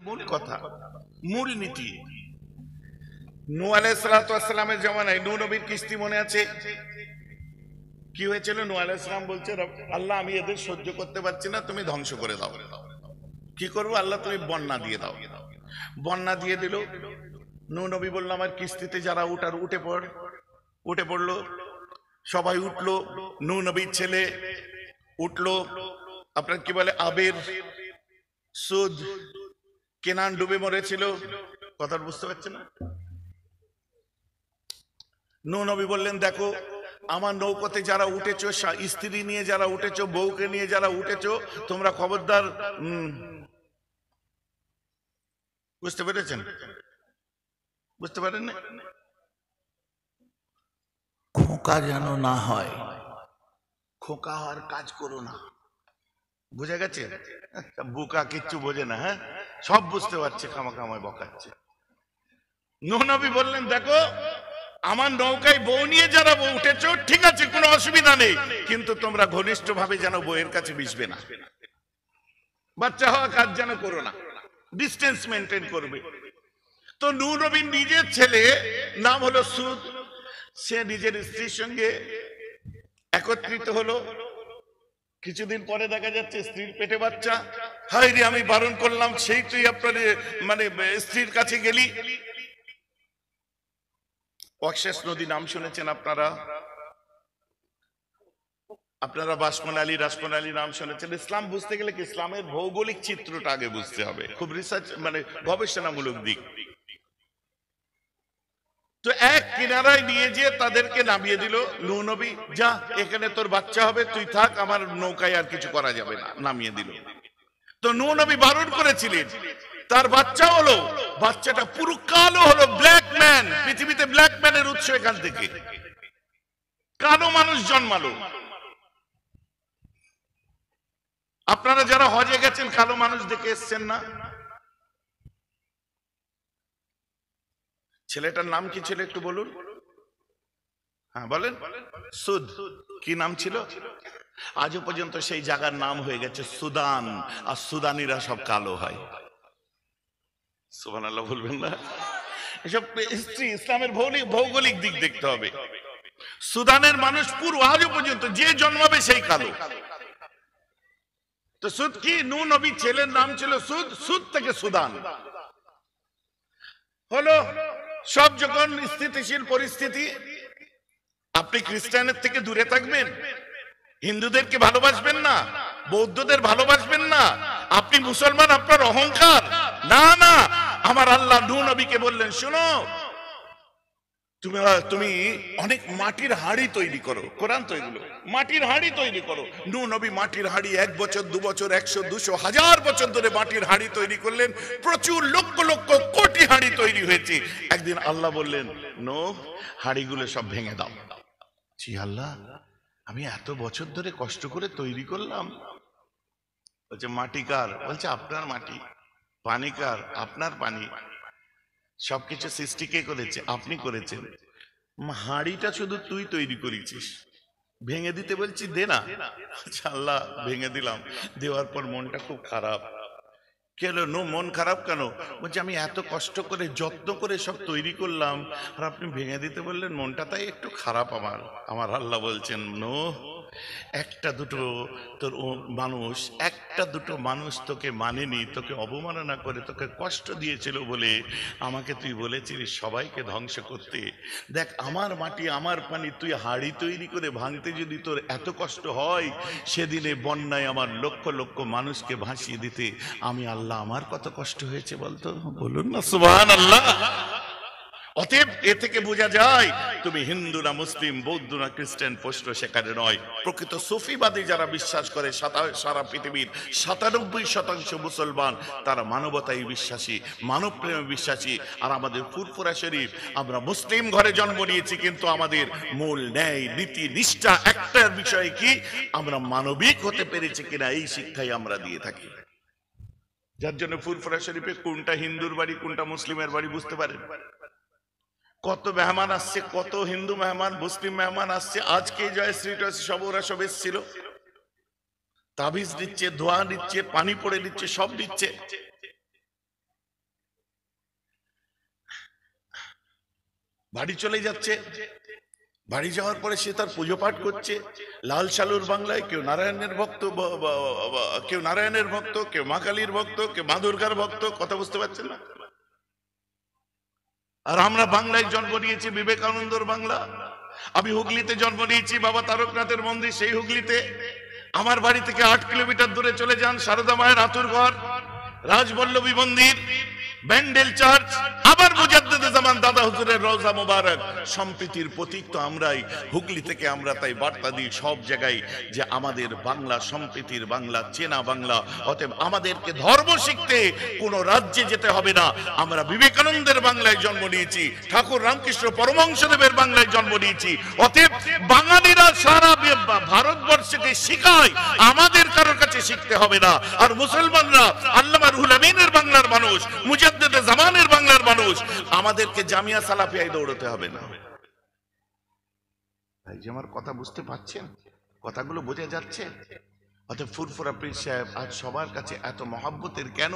মূল কথা, মূল নীতি। নূহ আলাইহিস সালাতু ওয়াস সালামের জামানায় নূহ নবীর কিস্তি মনে আছে? কি হয়েছিল? নূহ আলাইহিস সালাম বলছে, আল্লাহ আমি এদের সহ্য করতে পারছি না, তুমি ধ্বংস করে দাও। কি করবো? আল্লাহ তুমি বন্যা দিয়ে দাও। বন্যা দিয়ে দিল। নূহ নবী বলল আমার কিস্তিতে যারা উঠে পড়লো। সবাই উঠলো। নূহ নবীর ছেলে উঠলো, আপনার কি বলে, আবের, সুদ, কেনান ডুবে মরেছিল। কথা বুঝতে পারছেন না? নূহ নবী বললেন দেখো আমার নৌকাতে যারা উঠেছো, স্ত্রী নিয়ে যারা উঠেছো, বউকে নিয়ে যারা উঠেছো, তোমরা খবরদার, বুঝতে পেরেছেন? বুঝতে পারেন না? খোকা যেন না হয়, খোকা হওয়ার কাজ করো না। বুঝে গেছে? বুকা কিচ্ছু বোঝে না, হ্যাঁ সব বুঝতে পারছে, খামাখামায় বকাচ্ছে। নূহ নবী বললেন দেখো আমার নৌকায় বউ নিয়ে যারা উঠেছো ঠিক আছে, কোনো অসুবিধা নেই, কিন্তু তোমরা ঘনিষ্ঠ ভাবে যেন বউয়ের কাছে মিশবে না, বাচ্চা হওয়া কাজ যেন করো না, ডিস্টেন্স মেনটেন করবে। তো নূহ নবীর নিজের ছেলে নাম হলো সুদ, সে নিজের স্ত্রীর সঙ্গে একত্রিত হলো। কিছুদিন পরে দেখা যাচ্ছে স্ত্রীর পেটে বাচ্চা। হায় রে, আমি বারণ করলাম, সেই তুই আপনার মানে স্ত্রীর কাছে গেলি। অক্সেস নদী নাম শুনেছেন আপনারা বাসমন আলী নাম শুনেছেন। ইসলাম বুঝতে গেলে কি ইসলামের ভৌগোলিক চিত্রটা আগে বুঝতে হবে, খুব রিসার্চ মানে গবেষণামূলক দিক। তো এক কিনারায় নিয়ে যেয়ে তাদেরকে নামিয়ে দিল। নূহ নবী যা, এখানে তোর বাচ্চা হবে, তুই থাক, আমার নৌকায় আর কিছু করা যাবে না, নামিয়ে দিল। তো নূহ নবী বারণ করেছিলেন, তার বাচ্চা হলো, বাচ্চাটা পুরো কালো হলো, ব্ল্যাক ম্যান। পৃথিবীতে ব্ল্যাক ম্যানের উৎস এখান থেকে, কালো মানুষ জন্মালো। আপনারা যারা হজে গেছেন কালো মানুষ দেখে এসছেন না? ছেলেটার নাম কি ছিল একটু বলুন? হ্যাঁ বলেন। সুদ। কি নাম ছিল? আজও পর্যন্ত সেই জায়গার নাম হয়ে গেছে সুদান, আর সুদানিরা সব কালো হয়। সুবহানাল্লাহ বলবেন না? এসব হিস্ট্রি, ইসলামের ভৌগোলিক দিক দেখতে হবে। সুদানের মানুষ পুরো আজও পর্যন্ত যে জন্মাবে সেই কালো। তো সুদ কি? নূহ নবীর ছেলের নাম ছিল সুদ, সুদ থেকে সুদান হলো। সব যখন স্থিতিশীল পরিস্থিতি, আপনি খ্রিস্টানের থেকে দূরে থাকবেন, হিন্দুদেরকে ভালোবাসবেন না, বৌদ্ধদের ভালোবাসবেন না, আপনি মুসলমান, আপনার অহংকার না না। আমার আল্লাহ নূহ নবীকে বললেন শোনো, তুমি অনেক মাটির হাড়ি তৈরি করো। কোরআন তো এগুলো, মাটির হাড়ি তৈরি করো। নূহ নবী মাটির হাড়ি 1 বছর 2 বছর 100 200 1000 বছর ধরে মাটির হাড়ি তৈরি করলেন। প্রচুর লক্ষ লক্ষ কোটি হাড়ি তৈরি হয়েছে। একদিন আল্লাহ বললেন নূহ, হাড়িগুলো সব ভেঙে দাও। জি আল্লাহ, আমি এত বছর ধরে কষ্ট করে তৈরি করলাম। বলছে মাটি কার? বলছে আপনার মাটি। পানি কার? আপনার পানি। সবকিছু সৃষ্টি কে করেছে? আপনি করেছেন। হাড়িটা শুধু তুই তৈরি করেছিস, ভেঙে দিতে বলছি দে না। আল্লাহ ভেঙে দিলাম। দেওয়ার পর মনটা খুব খারাপ। কেন মন খারাপ কেন? বলছে আমি এত কষ্ট করে যত্ন করে সব তৈরি করলাম, আর আপনি ভেঙে দিতে বললেন, মনটা তাই একটু খারাপ আমার। আমার আল্লাহ বলছেন নূহ, একটা দুটো মানুষ তোকে মানেনি, তোকে অবমাননা করে তোকে কষ্ট দিয়েছিল বলে আমাকে তুই বলেছিলিস সবাইকে ধ্বংস করতে। দেখ আমার মাটি আমার পানি, তুই হাড়ি তৈরি করে ভাঙতে যদি তোর এত কষ্ট হয়, সেদিনে বন্যায় আমার লক্ষ লক্ষ মানুষকে ভাসিয়ে দিতে আমি আল্লাহ, আমার কত কষ্ট হয়েছে বলতো। বলুন না সুবহানাল্লাহ। অতএব এ থেকে বোঝা যায় তুমি হিন্দু না মুসলিম, বৌদ্ধ না খ্রিস্টান, প্রশ্ন সেখানে নয়। প্রকৃত সুফিবাদী যারা বিশ্বাস করে, সারা পৃথিবীর 97% মুসলমান, তারা মানবতায় বিশ্বাসী, মানব প্রেমে বিশ্বাসী। আর আমাদের ফুরফুরা শরীফ, আমরা মুসলিম ঘরে জন্ম নিয়েছি, কিন্তু আমাদের মূল ন্যায় নীতি নিষ্ঠা একটার বিষয় কি, আমরা মানবিক হতে পেরেছি কিনা, এই শিক্ষাই আমরা দিয়ে থাকি। যার জন্য ফুরফুরা শরীফে কোনটা হিন্দুর বাড়ি কোনটা মুসলিমের বাড়ি বুঝতে পারেন। কত মেহমান আসছে, কত হিন্দু মেহমান, মুসলিম মেহমান আসছে। আজকে জয়শ্রী সব ওরা সব এসেছিল, তাবিজ দিচ্ছে, ধোয়া দিচ্ছে, পানি পড়ে দিচ্ছে, সব দিচ্ছে। বাড়ি চলে যাচ্ছে, বাড়ি যাওয়ার পরে সে তার পুজো পাঠ করছে লাল সালুর বাংলায়। কেউ নারায়ণের ভক্ত, কেউ নারায়ণের ভক্ত, কেউ মা কালীর ভক্ত, কেউ মা দুর্গার ভক্ত। কথা বুঝতে পারছেন না? আর আমরা বাংলায় জন্ম নিয়েছি, বিবেকানন্দর বাংলা। আমি হুগলিতে জন্ম নিয়েছি, বাবা তারকনাথের মন্দির সেই হুগলিতে। আমার বাড়ি থেকে 8 কিলোমিটার দূরে চলে যান, সারদা মায়ের আতুর ঘর, রাজবল্লভী মন্দির, ব্যান্ডেল চার্চ, আবার মুজাদ্দেদে জামান দাদা হুজুরের রওজা মোবারক। সম্প্রীতির প্রতীক তো আমরাই। হুগলি থেকে আমরা তাই বার্তা দিই সব জায়গায় যে আমাদের বাংলা সম্প্রীতির বাংলা, চেনা বাংলা। অতএব আমাদেরকে ধর্ম শিখতে কোনো রাজ্যে যেতে হবে না। আমরা বিবেকানন্দের বাংলায় জন্ম নিয়েছি, ঠাকুর রামকৃষ্ণ পরমহংসদেবের বাংলায় জন্ম নিয়েছি। অতএব বাঙালিরা সারা ভারতবর্ষকে শিখায়, আমাদের কারোর কাছে শিখতে হবে না। আর মুসলমানরা আল্লামা রুহুল আমিনের বাংলার মানুষ, মুজাদ্দেদে জামানের বাংলার মানুষ, আমাদেরকে জামিয়া সালাফিয়ায় দৌড়তে হবে না। ভাই যে আমার কথা বুঝতে পারছেন? কথাগুলো বোঝা যাচ্ছে? অতএব ফুরফুরা পীর সাহেব আজ সবার কাছে এত মহাব্বতের কেন?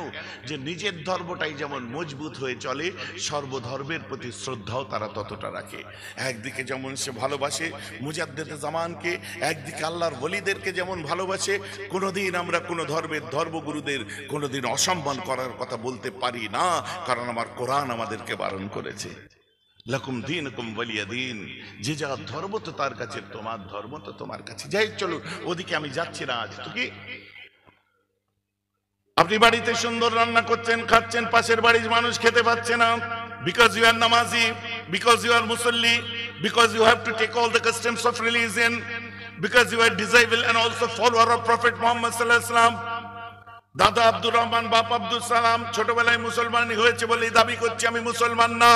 যে নিজের ধর্মটাই যেমন মজবুত হয়ে চলে, সর্বধর্মের প্রতি শ্রদ্ধাও তারা ততটা রাখে। একদিকে যেমন সে ভালোবাসে মুজাদ্দেদে জামানকে, একদিকে আল্লাহর ওলিদেরকে যেমন ভালোবাসে। কোনোদিন আমরা কোনো ধর্মের ধর্মগুরুদের কোনোদিন অসম্মান করার কথা বলতে পারি না, কারণ আমার কোরআন আমাদেরকে বারণ করেছে। লাকুম দীনুকুম ওয়ালিয়া দীন, যে যার ধর্ম তো তার কাছে, তোমার ধর্ম তো তোমার কাছে। যাই চলো, ওদিকে আমি যাচ্ছি না আজ। তো কি আপনি বাড়িতে সুন্দর রান্না করছেন, খাচ্ছেন, পাশের বাড়ির মানুষ খেতে পাচ্ছে না, বিকজ ইউ আর নামাজি, বিকজ ইউ আর মুসল্লি, because you have to take all the customs of religion, because you are disable and also follower of prophet Muhammad সাল্লাল্লাহু আলাইহি ওয়াসাল্লাম। দাদা আব্দুর রহমান, বাপ আব্দুল সালাম ছোটবেলায় মুসলমান হয়েছে বলে দাবি করছে আমি মুসলমান না।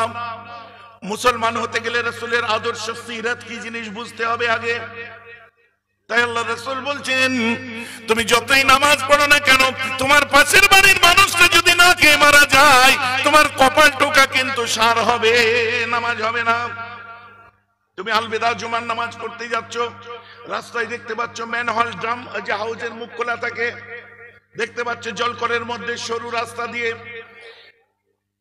মুসলমান হতে গেলে রাসূলের আদর্শ সিরাত কি জিনিস বুঝতে হবে আগে। তাই আল্লাহ রাসূল বলছেন, তুমি যতই নামাজ পড়ো না কেন, তোমার পাশের বাড়ির মানুষটা যদি না খেয়ে মারা যায়, তোমার কপাল টোকা কিন্তু সার হবে, নামাজ হবে না। তুমি আলবিদা জুমার নামাজ পড়তে যাচ্ছ, রাস্তায় দেখতে পাচ্ছ ম্যানহোল ড্রাম, যে হাউজের মুখ খোলা থাকে, দেখতে পাচ্ছ জলকরের মধ্যে সরু রাস্তা দিয়ে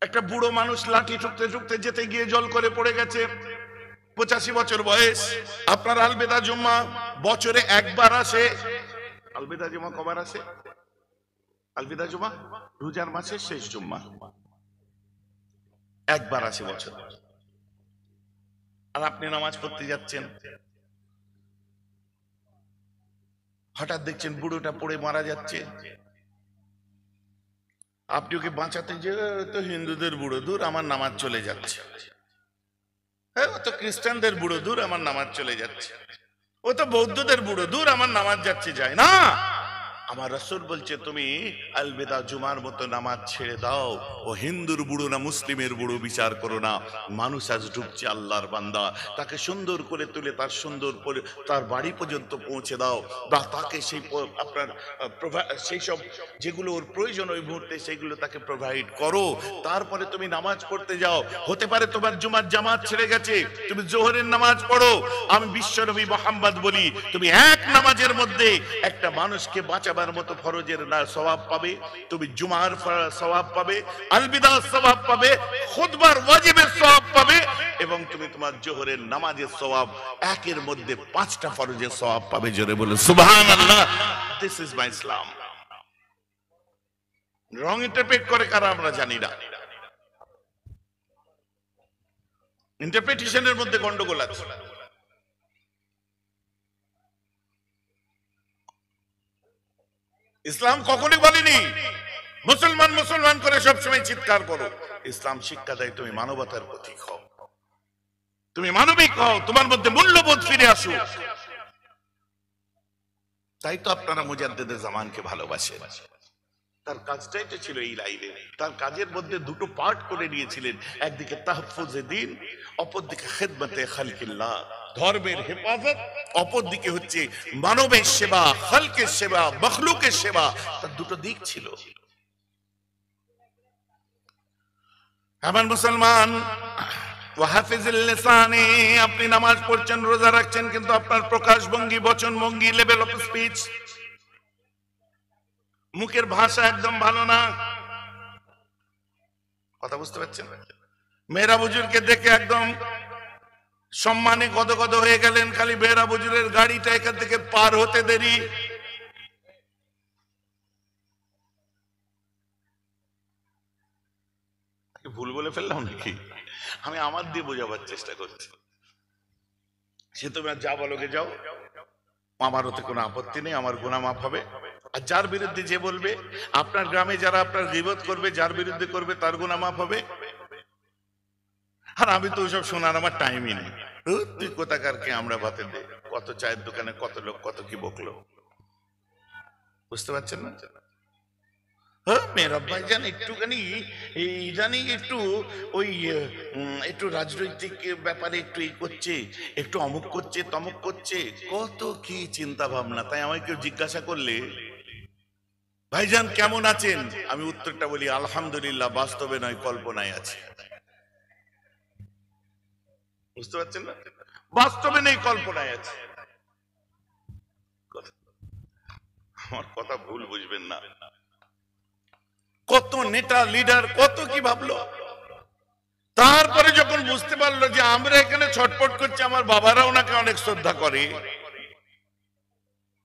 একটা বুড়ো মানুষ লাঠি ঠুকতে ঠুকতে যেতে গিয়ে জল করে পড়ে গেছে, 85 বছর বয়স। আপনার আলবিদা জুম্মা বছরে একবার আসে। আলবিদা জুম্মা কবার আসে? আলবিদা জুম্মা রোজার মাসের শেষ জুম্মা, একবার আসে বছর। আর আপনি নামাজ পড়তে যাচ্ছেন, হঠাৎ দেখছেন বুড়োটা পড়ে মারা যাচ্ছে। আপনি ওকে বাঁচাতে যে, তো হিন্দুদের বুড়ো, দূর আমার নামাজ চলে যাচ্ছে। হ্যাঁ, ও তো খ্রিস্টানদের বুড়ো, দূর আমার নামাজ চলে যাচ্ছে। ও তো বৌদ্ধদের বুড়ো, দূর আমার নামাজ যাচ্ছে, যায় না। আমার রাসূল বলছে তুমি আলবিদা জুমার মতো নামাজ ছেড়ে দাও। ও হিন্দুর বুড়ো না মুসলিমের বুড়ো বিচার করো না। মানুষ আজ ঢুকছে আল্লাহর বান্দা, তাকে সুন্দর করে তুলে তার সুন্দর করে তার বাড়ি পর্যন্ত পৌঁছে দাও, বা তাকে সেই আপনার সেই সব যেগুলো ওর প্রয়োজন ওই মুহূর্তে সেগুলো তাকে প্রোভাইড করো। তারপরে তুমি নামাজ পড়তে যাও। হতে পারে তোমার জুমার জামাত ছেড়ে গেছে, তুমি জোহরের নামাজ পড়ো। আমি বিশ্বনবী মুহাম্মদ বলি, তুমি এক নামাজের মধ্যে একটা মানুষকে বাঁচাবার মতো ফরজের না সওয়াব পাবে, তুমি জুমার সওয়াব পাবে, আলবিদার সওয়াব পাবে, খুতবার ওয়াজিবের সওয়াব পাবে, এবং তুমি তোমার জোহরের নামাজের সওয়াব একের মধ্যে 5টা ফরজের সওয়াব পাবে। জোরে বলে সুবহানাল্লাহ। This is my Islam. Wrong interpret করে কারা আমরা জানি না, ইন্টারপ্রিটেশনের মধ্যে গন্ডগোল আছে। ইসলাম কখনোই বলেনি মুসলমান মুসলমান করে সবসময় চিৎকার করো। ইসলাম শিক্ষা দেয় তুমি মানবতার প্রতীক হও, তুমি মানবিক হও, তোমার মধ্যে মূল্যবোধ ফিরে আসুক। তাই তো আপনারা মুজাদ্দেদে জামানকে ভালোবাসেন। তার কাজটাই তো ছিল এই লাইনে। তার কাজের মধ্যে দুটো পার্ট করে নিয়েছিলেন, একদিকে তাহফুজে দ্বীন, অপরদিকে খিদমতে খালকিল্লাহ, ধর্মের হেফাজত, অপরদিকে হচ্ছে মানবের সেবা, খালকের সেবা, মখলুকের সেবা। তার দুটো দিক ছিল। আমার মুসলমান, ওয়াহাফিজুল লিসানি, আপনি নামাজ পড়ছেন, রোজা রাখছেন, কিন্তু আপনার প্রকাশ ভঙ্গি, বচন ভঙ্গি, লেভেল অফ স্পিচ, মুখের ভাষা একদম ভালো না। কথা বুঝতে পারছেন? মেয়েরা বুজুর্গকে দেখে একদম সম্মানে গদগদ হয়ে গেলেন, খালি বেহরা হুজুরের গাড়িটা এখান থেকে পার হতে দেরি। ভুল বলে ফেললাম নাকি? আমি আমার দিয়ে বোঝাবার চেষ্টা করছি। সে তুমি যা বলোগে যাও, আমার ওতে কোনো আপত্তি নেই, আমার গুনাহ মাফ হবে। আর যার বিরুদ্ধে যে বলবে, আপনার গ্রামে যারা আপনার গীবত করবে, যার বিরুদ্ধে করবে তার গুনাহ মাফ হবে। আর আমি তো ওইসব শোনার আমার টাইমই নেই। তুই কোথাকার কে আমরা ভাতে দে, কত চায়ের দোকানে কত লোক কত কি বকলো, বুঝতে পারছেন না? হ্যাঁ মেয়েরা ভাইজান একটুখানি জানি একটু ওই একটু রাজনৈতিক ব্যাপারে একটু এই করছে, একটু অমুক করছে তমুক করছে, কত কি চিন্তা ভাবনা। তাই আমায় কেউ জিজ্ঞাসা করলে ভাইজান কেমন আছেন, আমি উত্তরটা বলি আলহামদুলিল্লাহ, বাস্তবে নয় কল্পনায় আছে। বুঝতে পারছেন না? বাস্তবে নেই, কল্পনায় আছে। আমার কথা ভুল বুঝবেন না। কত নেতা লিডার কত কি ভাবলো, তারপরে যখন বুঝতে পারলো যে আমরা এখানে ছটপট করছি, আমার বাবারা ওনাকে অনেক শ্রদ্ধা করে,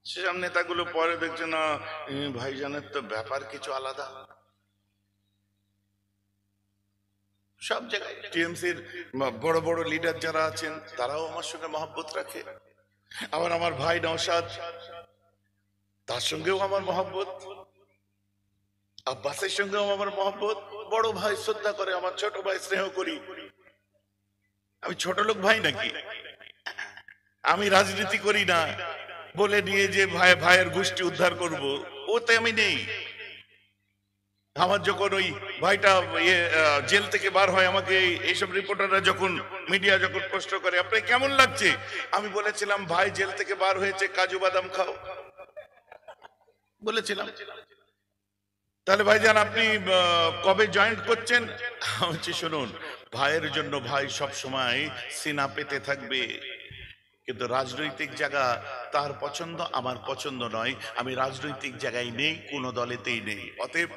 সেসব নেতাগুলো পরে দেখছে না ভাইজানের তো ব্যাপার কিছু আলাদা। সব জায়গায় টিএমসির বড় বড় লিডার যারা আছেন তারাও আমার সঙ্গে মহব্বত রাখে। আবার আমার ভাই নওশাদ, তার সঙ্গেও আমার মহব্বত, আব্বাসের সঙ্গেও আমার মহব্বত। বড় ভাই শ্রদ্ধা করে, আমার ছোট ভাই স্নেহ করি। আমি ছোট লোক ভাই নাকি? আমি রাজনীতি করি না বলে নিয়ে যে ভাইয়ের গোষ্ঠী উদ্ধার করব, ওতে আমি নেই। আমার যখন ওই ভাইটা জেল থেকে বার হয়, আমাকে এইসব রিপোর্টাররা যখন মিডিয়া যখন প্রশ্ন করে আপনার কেমন লাগছে, আমি বলেছিলাম ভাই জেল থেকে বার হয়েছে, কাজু বাদাম খাও বলেছিলাম। তাহলে ভাইজান আপনি কবে জয়েন্ট করছেন? হচ্ছে শুনুন, ভাইয়ের জন্য ভাই সব সময় সিনা পেতে থাকবে, কিন্তু রাজনৈতিক জায়গা তার পছন্দ আমার পছন্দ নয়। আমি রাজনৈতিক জায়গায় নেই, কোন দলেতেই নেই। অতএব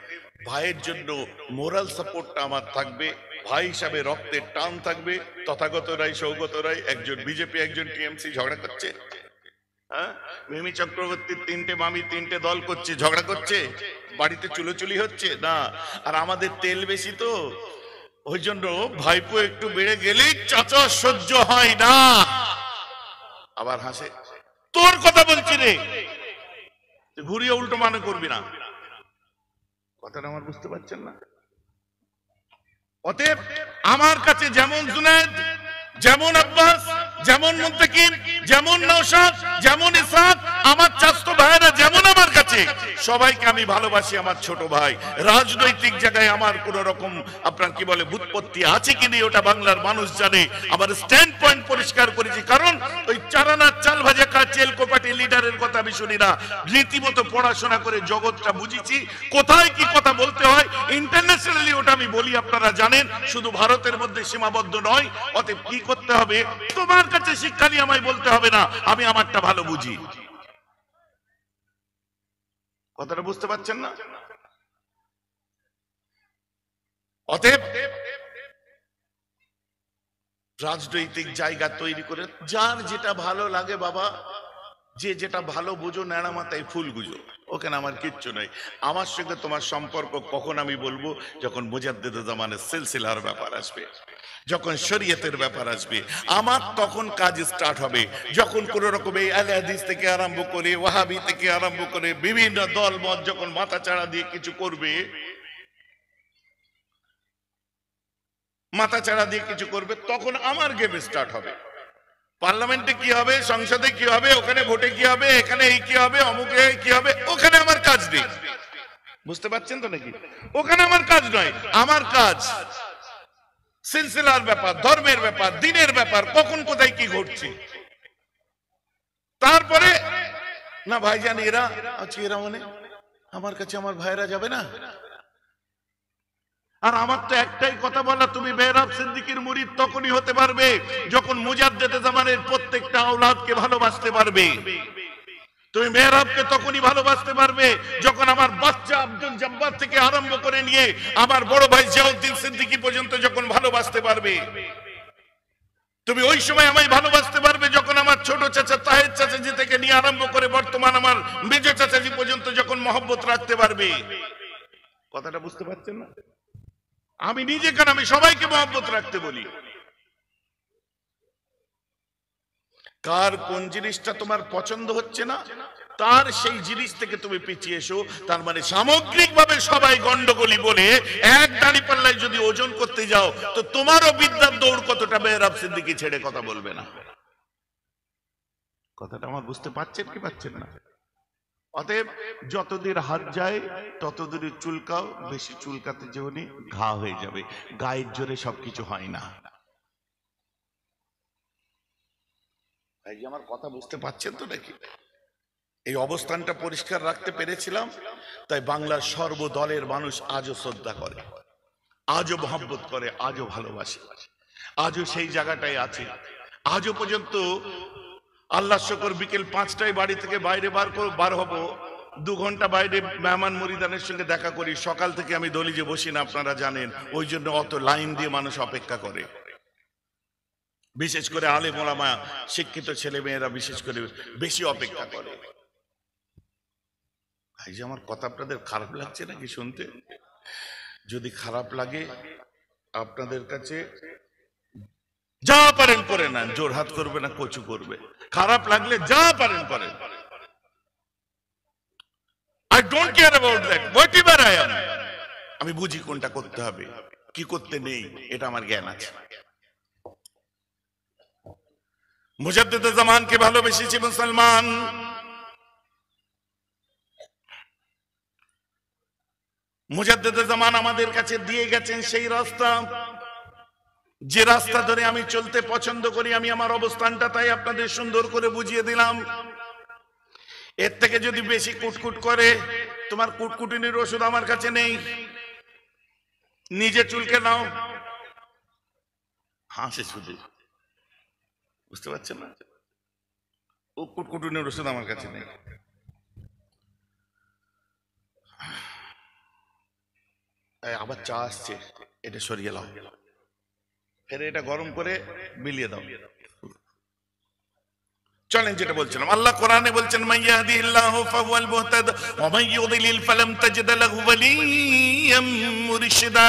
ভাইয়ের জন্য মোরাল সাপোর্টটা আমার থাকবে, ভাই হিসাবে রক্তের টান থাকবে। তথাগত রায়, সৌগত রায়, একজন বিজেপি একজন টিএমসি ঝগড়া করছে। হ্যাঁ, মিমি চক্রবর্তীর তিনটে মামি তিনটে দল করছে, ঝগড়া করছে, বাড়িতে চুলোচুলি হচ্ছে না। আর আমাদের তেল বেশি তো, ওই জন্য ভাইপো একটু বেড়ে গেলেই চাচা সহ্য হয় না। আবার হাসে, তোর কথা বলছি রে, ঘুরিয়ে উল্টো মানে করবি না। কথাটা আমার বুঝতে পারছেন না? অতএব আমার কাছে যেমন জুনায়েদ, যেমন আব্বাস, যেমন মুত্তাকিম, যেমন নওশাদ, যেমন ইসহাক, আমার চাচতো ভাইরা যেমন আমার কাছে, সবাইকে আমি ভালোবাসি আমার ছোট ভাই। রাজনৈতিক জায়গায় আমার কোন রকম আপনার কি বলে বুৎপত্তি আছে কি নেই ওটা বাংলার মানুষ জানে। আমার স্ট্যান্ড পয়েন্ট পরিষ্কার করেছি, কারণ ওই চারানা চাল ভাজা কা চেল কোপাটি লিডারের কথা আমি শুনি না। রীতিমতো পড়াশোনা করে জগৎটা বুঝেছি, কোথায় কি কথা বলতে হয়। ইন্টারন্যাশনালি ওটা আমি বলি, আপনারা জানেন, শুধু ভারতের মধ্যে সীমাবদ্ধ নয়। অতএব কি করতে হবে, তোমার কাছে শিক্ষা নিয়ে আমায় বলতে হবে না, আমি আমারটা ভালো বুঝি। কথাটা বুঝতে পারছেন না? অতএব রাজনৈতিক জায়গা তৈরি করে যার যেটা ভালো লাগে, বাবা যে যেটা ভালো বুঝো, ন্যাড়া মাথায় ফুল গুজো, ওখানে আমার কিচ্ছু নেই। আমার সঙ্গে তোমার সম্পর্ক কখন আমি বলবো, যখন মুজাদ্দিদ জামানের সিলসিলার ব্যাপার আসবে, যখন শরীয়তের ব্যাপার আসবে, আমার তখন কাজ স্টার্ট হবে। যখন কোন রকম এই আহলে হাদিস থেকে আরম্ভ করে ওয়াহাবি থেকে আরম্ভ করে বিভিন্ন দল মত যখন মাথা চাড়া দিয়ে কিছু করবে, মাথা চাড়া দিয়ে কিছু করবে, তখন আমার গেম স্টার্ট হবে। পার্লামেন্টে কি হবে, সংসদে কি হবে, ওখানে ভোটে কি হবে, এখানে এই কি হবে, অমুকে কি হবে, ওখানে আমার কাজ নেই। বুঝতে পারছেন তো নাকি? ওখানে আমার কাজ নয়। আমার কাজ সিলসিলার ব্যাপার, ধর্মের ব্যাপার, দিনের ব্যাপার, কখন কোথায় কি ঘটছে। তারপরে না ভাইজান এরা আছে, এরা মানে আমার কাছে আমার ভাইরা যাবে না। আর আমার তো একটাই কথা বলা, তুমি মেহরাব সিদ্দিকীর মুরিদ তখনই হতে পারবে যখন মুজাদ্দেদ জামানের প্রত্যেকটা আওলাদকে ভালোবাসতে পারবে। তুমি মেহরাবকে তখনই ভালোবাসতে পারবে যখন আমার বাচ্চা আব্দুল জব্বার থেকে আরম্ভ করে নিয়ে আমার বড় ভাই জিয়াউদ্দিন সিদ্দিকী পর্যন্ত যখন ভালোবাসতে পারবে। তুমি ওই সময় আমায় ভালোবাসতে পারবে যখন আমার ছোট চাচা তাহের চাচাজি থেকে নিয়ে আরম্ভ করে বর্তমান আমার মেজ চাচাজি পর্যন্ত যখন মহব্বত রাখতে পারবে। কথাটা বুঝতে পারছেন না? আমি নিজে কেন, আমি সবাইকে মহব্বত রাখতে বলি। কার কোন জিনিসটা তোমার পছন্দ হচ্ছে না, তার সেই জিনিস থেকে তুমি পিছিয়ে এসো। তার মানে সামগ্রিকভাবে সবাই গন্ডগোলি বলে এক দাড়ি পাল্লায় যদি ওজন করতে যাও, তো তোমারও বিদ্যার দৌড় কতটা মেহরাব সিদ্দিকী ছেড়ে কথা বলবে না। কথাটা আমার বুঝতে পারছেন কি পাচ্ছেন না? অতএব যতদূর হাত যায় ততদূর চুলকাও, বেশি চুলকাতে যেওনি, ঘা হয়ে যাবে। গায়ের জোরে সবকিছু হয় না। আমার কথা বুঝতে পারছেন তো নাকি? এই অবস্থানটা পরিষ্কার রাখতে পেরেছিলাম, তাই বাংলার সর্বদলের মানুষ আজও শ্রদ্ধা করে, আজও মহব্বত করে, আজও ভালোবাসে, আজও সেই জায়গাটাই আছে। আজও পর্যন্ত আল্লাহ শুকর বিকেল 5টায় বাড়ি থেকে বার হব, 2 ঘন্টা বাইরে মেহমান মুরিদানের সঙ্গে দেখা করি। সকাল থেকে আমি দলিজে বসি না, আপনারা জানেন। ওই জন্য অত লাইন দিয়ে মানুষ অপেক্ষা করে, বিশেষ করে আলেম ওলামা শিক্ষিত ছেলে মেয়েরা বিশেষ করে বেশি অপেক্ষা করে। এই যে আমার কথা আপনাদের খারাপ লাগছে নাকি শুনতে? যদি খারাপ লাগে আপনাদের কাছে, যা পারেন করে নেন, জোরহাত করবে না, কচু করবে। খারাপ লাগলে যা পারেন করেন। I don't care about that, whatever I am. আমি বুঝি কোনটা করতে হবে, কি করতে নেই, এটা আমার জ্ঞান আছে। মুজাদ্দিদ জামানকে ভালোবেসেছি মুসলমান। মুজাদ্দিদ জামান আমাদের কাছে দিয়ে গেছেন সেই রাস্তা, যে রাস্তা ধরে আমি চলতে পছন্দ করি। আমি আমার অবস্থানটা তাই আপনাদের সুন্দর করে বুঝিয়ে দিলাম। এর থেকে যদি বেশি কুটকুট করে, তোমার কুটকুটিনির ওষুধ আমার কাছে নেই, নিজে চুলকে নাও। হাসে শুধু, বুঝতে পারছেন না? ও কুটকুটিনির ওষুধ আমার কাছে নেই। আবার চা আসছে, এটা সরিয়ে নাও, ফের এটা গরম করে বিলিয়ে দাও। চলেন যেটা বলছিলাম, আল্লাহ কোরআনে বলছেন মাইয়াহদিহিল্লাহু ফাহুয়াল মুহতাদ ওয়া মান ইউদ্লিল ফালাম তাজিদ লাহু ওয়ালিয়্যাম মুরশিদা।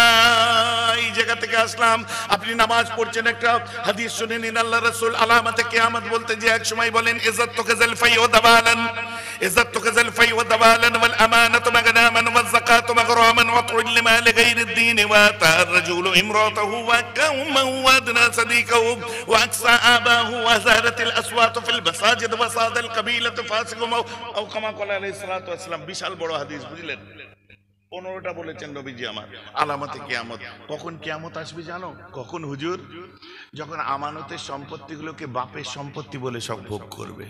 এই জায়গা থেকে আসলাম। আপনি নামাজ পড়ছেন, একটা হাদিস শুনে নিন। আল্লাহ রাসূল আলামাতে কিয়ামত বলতে যে এক সময় বলেন, ইজ্জাত তুকাজাল ফাই ওয়া দাবালান, ইজ্জাত তুকাজাল ফাই ওয়া দাবালান ওয়াল আমানাতু মাগনামান ওয়াজ যাকাতু মাগরামান ওয়া তু'ল্লি মা লিগাইরিদ দীন ওয়া তারজুলু ইমরাতাহু ওয়া কাওমান ওয়া আদনা সাদিকাহু ওয়া আকসা আবাহু ওয়া যারাতিল আসওয়াতু ফিল সাজিদ ওয়াসাদাল কাবিলাতু ফাসিকুম আও কামা ক্বালা আলাইহিস সালাতু ওয়াস সালাম। বিশাল বড় হাদিস, বুঝলেন? 15টা বলেছেন নবীজি আমার আলামতে কিয়ামত। কখন কিয়ামত আসবে জানো? কখন হুজুর? যখন আমানতের সম্পত্তিগুলোকে বাপের সম্পত্তি বলে সব ভোগ করবে।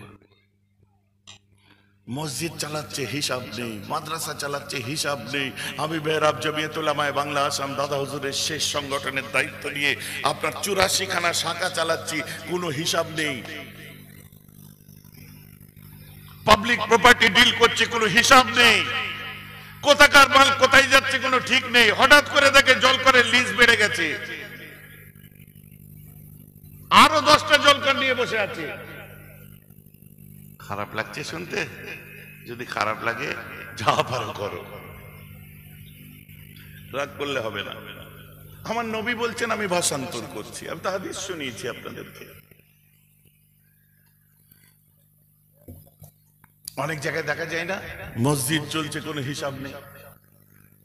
মসজিদ চালাচ্ছে হিসাব নেই, মাদ্রাসা চালাচ্ছে হিসাব নেই। আমি মেহরাব জমিয়ত উলামায়ে বাংলা আসাম দাদা হুজুরের শেষ সংগঠনের দায়িত্ব নিয়ে আপনার 84 খানা শাখা চালাচ্ছি, কোনো হিসাব নেই। পাবলিক প্রপার্টি ডিল করছে, কোনো হিসাব নেই। কোথাকার মাল কোথায় যাচ্ছে কোনো ঠিক নেই। হঠাৎ করে দেখে জলকরের লিজ বেড়ে গেছে, আরো 10টা জলকর নিয়ে বসে আছে। খারাপ লাগছে শুনতে? যদি খারাপ লাগে যা পারো করো, রাগ করলে হবে না। আমার নবী বলছেন, আমি ভাষান্তর করছি, আমি তো হাদিস শুনিয়েছি আপনাদেরকে। অনেক জায়গায় দেখা যায় না, মসজিদ চলছে কোনো হিসাব নেই,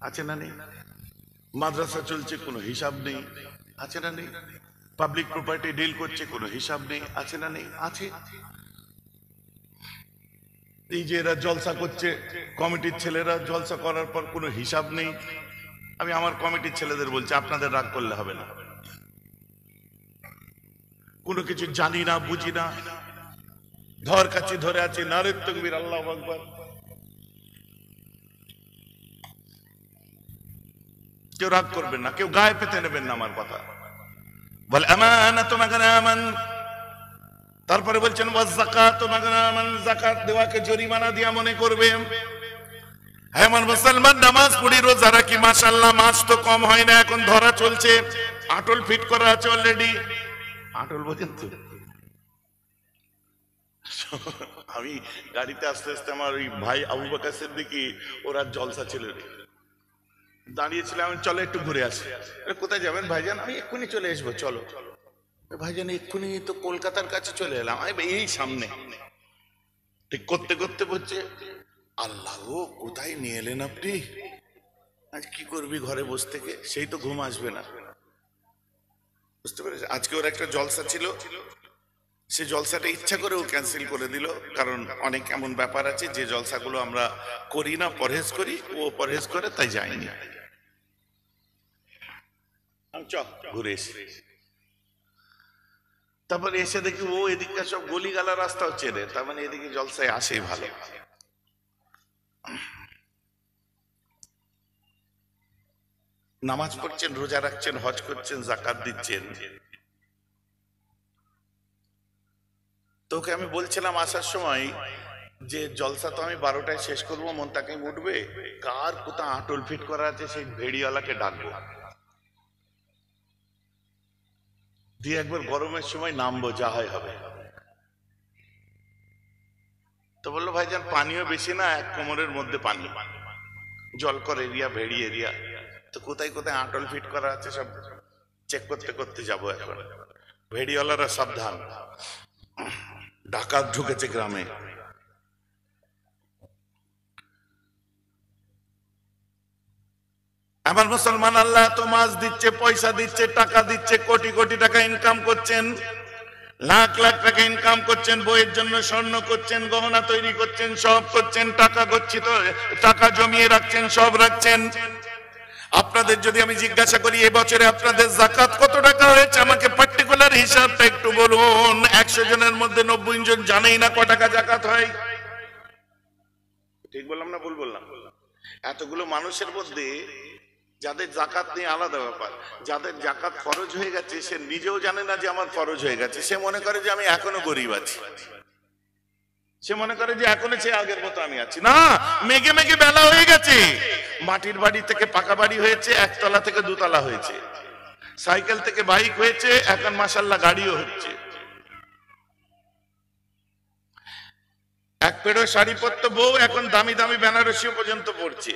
আছে না নেই? মাদ্রাসা চলছে কোনো হিসাব নেই, আছে না নেই? পাবলিক প্রপার্টি ডিল করছে কোনো হিসাব নেই, আছে না নেই? আছে। এই যে এরা জলসা করছে, কমিটির ছেলেরা জলসা করার পর কোনো হিসাব নেই। আমি আমার কমিটির ছেলেদের বলছি, আপনাদের রাগ করলে হবে না। কোনো কিছু জানি না, বুঝি না, ধর কাছে ধরে আছে, নারে তাকবীর, আল্লাহু আকবার। কেউ রাগ করবেন না, কেউ গায়ে পেতে নেবেন না আমার কথা। বল আমানাতু মাগনামান, তারপরে বলছেন ওয়াজ যাকাতু মাগনামান, যাকাত দেওয়াকে জরিমানা দিয়া মনে করবে। এমন মুসলমান নামাজ পড়ি, রোজা রাখি, মাশাআল্লাহ, মাছ তো কম হয় না, এখন ধরা চলছে, আটল ফিট করা আছে অলরেডি। আটল বোঝেন তো? আমি গাড়িতে আস্তে আস্তে আমার ওই ভাই আবু বকর সিদ্দিকী ওরা জলসা ছিল রে, দাঁড়িয়েছিলাম, চলো একটু ঘুরে আসি। কোথায় যাবেন ভাইজান? আমি এক্ষুনি চলে আসবো, চলো। ভাইজান এক্ষুনি তো কলকাতার কাছে চলে এলাম। আমি এই সামনে। ঠিক করতে করতে বলছে, আল্লাহ গো, কোথায় নিয়ে এলেন আপনি? আজ কি করবি ঘরে বসে থেকে? সেই তো ঘুম আসবে না। বুঝতে পেরেছি। আজকে ওর একটা জলসা ছিল, সে জলসাটা ইচ্ছা করে ও ক্যান্সেল করে দিল, কারণ অনেক এমন ব্যাপার আছে যে জলসাগুলো আমরা করি না, পরহেজ করি, ও পরহেজ করে, তাই যায়নি। চ ঘুরে এসে তারপর এসে দেখি ও এদিককার সব গলিগালা রাস্তাও চেনে, তার মানে এদিকে জলসায় আসে ভালো। নামাজ পড়ছেন, রোজা রাখছেন, হজ করছেন, জাকাত দিচ্ছেন। তোকে আমি বলছিলাম আসার সময় যে জলসা তো আমি 12টায় শেষ করবো, মন তাকে উঠবে, কার কোথাও আটল ফিট করা আছে সেই ভেড়িওয়ালাকে ডাকবো, দিয়ে একবার গরমের সময় নামবো, যা হয় হবে। তো বললো ভাইজান পানিও বেশি না, 1 কোমরের মধ্যে পানি, জলকর এরিয়া, ভেড়ি এরিয়া, তো কোথায় কোথায় আটল ফিট করা আছে সব চেক করতে করতে যাবো এখন। ভেড়িওয়ালারা সাবধান, ডাকাত ঢুকেছে গ্রামে। আমার মুসলমান, আল্লাহ তো মাছ দিচ্ছে, পয়সা দিচ্ছে, টাকা দিচ্ছে, কোটি কোটি টাকা ইনকাম করছেন, লাখ লাখ টাকা ইনকাম করছেন, বইয়ের জন্য স্বর্ণ করছেন, গহনা তৈরি করছেন, সব করছেন, টাকা গচ্ছিত, টাকা জমিয়ে রাখছেন, সব রাখছেন। আপনাদের যদি আমি জিজ্ঞাসা করি এবছরে আপনাদের যাকাত কত টাকা হয়েছে, আমাকে পার্টিকুলার হিসাবটা একটু বলুন। 100 জনের মধ্যে 90 জন জানেই না ক টাকা যাকাত হয়। ঠিক বললাম না ভুল বললাম? এতগুলো মানুষের মধ্যে যাদের জাকাত নিয়ে আলাদা ব্যাপার, যাদের জাকাত ফরজ হয়ে গেছে সে নিজেও জানে না যে আমার ফরজ হয়ে গেছে, সে মনে করে যে আমি এখনো গরিব আছি, সে মনে করে যে এখনো সে আগের মতো আমি আছি। না, মেঘে মেঘে বেলা হয়ে গেছে, মাটির বাড়ি থেকে পাকা বাড়ি হয়েছে, 1 তলা থেকে 2 তলা হয়েছে, সাইকেল থেকে বাইক হয়েছে, এখন মাশাআল্লাহ গাড়িও হচ্ছে। এক পেড়ো শাড়ি পরতো বউ, এখন দামি দামি বেনারসিও পর্যন্ত পড়ছে।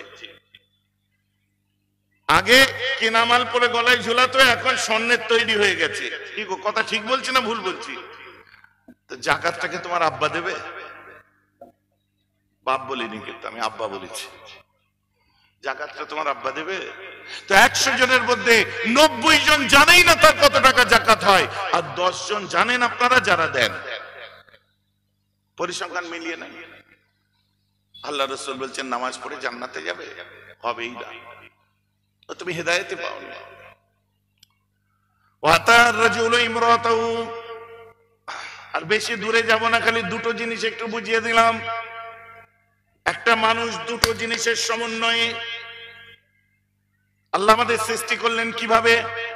আগে কেনা মাল পরে গলায় ঝুলাতো, এখন স্বর্ণের তৈরি হয়ে গেছে। কি গো, কথা ঠিক বলছি না ভুল বলছি? তো জাকাতটাকে তোমার আব্বা দেবে? বাপ বলিনি, কিন্তু আমি আব্বা বলেছি। জাকাতটা তোমার আব্বা দেবে? তো 100 জনের মধ্যে 90 জন জানেই না তার কত টাকা জাকাত হয়, আর 10 জন জানেন আপনারা যারা দেন। পরিসংখ্যান মিলিয়ে নেন। আল্লাহ রাসূল বলছেন নামাজ পড়ে জান্নাতে যাবে, হবেই না, তুমি হেদায়েতে পাওনি। ওয়াতার রাজুলু ইমরাতাহু, আর বেশি দূরে যাব না, খালি দুটো জিনিস একটু বুঝিয়ে দিলাম। একটা মানুষ দুটো জিনিসের সমন্বয়ে, আল্লাহ আমাদের সৃষ্টি করলেন কিভাবে?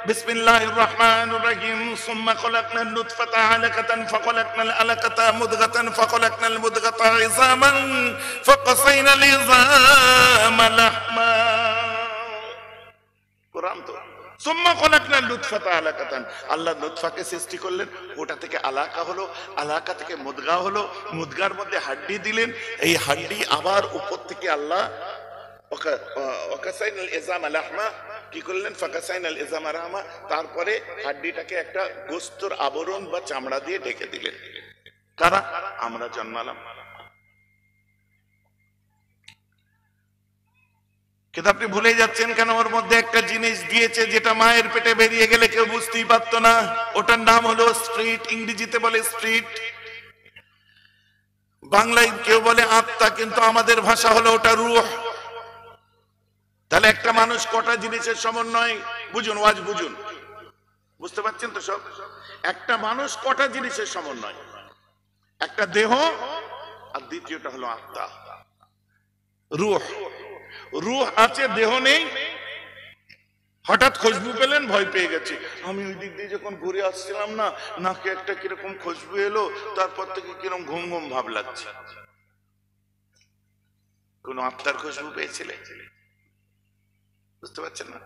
বিসমিল্লাহির রহমানির রহিম। সুম্মা খলাকনান নুতফাতা আলাকাতান ফাখলাকনাল আলাকাতা মুদগাতান ফাখলাকনাল মুদগাতা ইযামান ফাকাসাইনাল ইযামা লাহমা। কোরআন তো। সুম্মা খলাকনাল নুতফাতা আলাকাতান, আল্লাহ নুতফাকে সৃষ্টি করলেন, ওটা থেকে আলাকা হলো, আলাকা থেকে মুদগা হলো, মুদগার মধ্যে হাড্ডি দিলেন, এই হাড্ডি আবার উপর থেকে আল্লাহ কি করলেন? ফাকাসাইনাল ইযামা রাহমা, তারপরে হাড্ডিটাকে একটা গোস্তের আবরণ বা চামড়া দিয়ে ঢেকে দিলেন। কারা? আমরা জন্মালাম। কিন্তু আপনি ভুলে যাচ্ছেন কেন? ওর মধ্যে একটা জিনিস দিয়েছে যেটা মায়ের পেটে বেরিয়ে গেলে কেউ বুঝতেই পারতো না, ওটার নাম হলো স্পিরিট। ইংরেজিতে বলে স্পিরিট, বাংলায় কেউ বলে আত্মা, কিন্তু আমাদের ভাষা হলো ওটা রূহ। তাহলে একটা মানুষ কটা জিনিসের সমন্বয়? বুঝুন, ওয়াজ বুঝুন, বুঝতে পারছেন তো সব? একটা মানুষ কটা জিনিসের সমন্বয়? একটা দেহ, আর দ্বিতীয়টা হলো আত্মা, রূহ। রূহ আছে, দেহ নেই। হঠাৎ খুশবু পেলেন, ভয় পেয়ে গেছে। আমি ওই দিক দিয়ে যখন ঘুরে আসছিলাম না, নাকে একটা কিরকম খুশবু এলো, তারপর থেকে কিরকম ঘুম ঘুম ভাব লাগছে। কোন আত্মার খুশবু পেয়েছিলে? বুঝতে পারছেন না?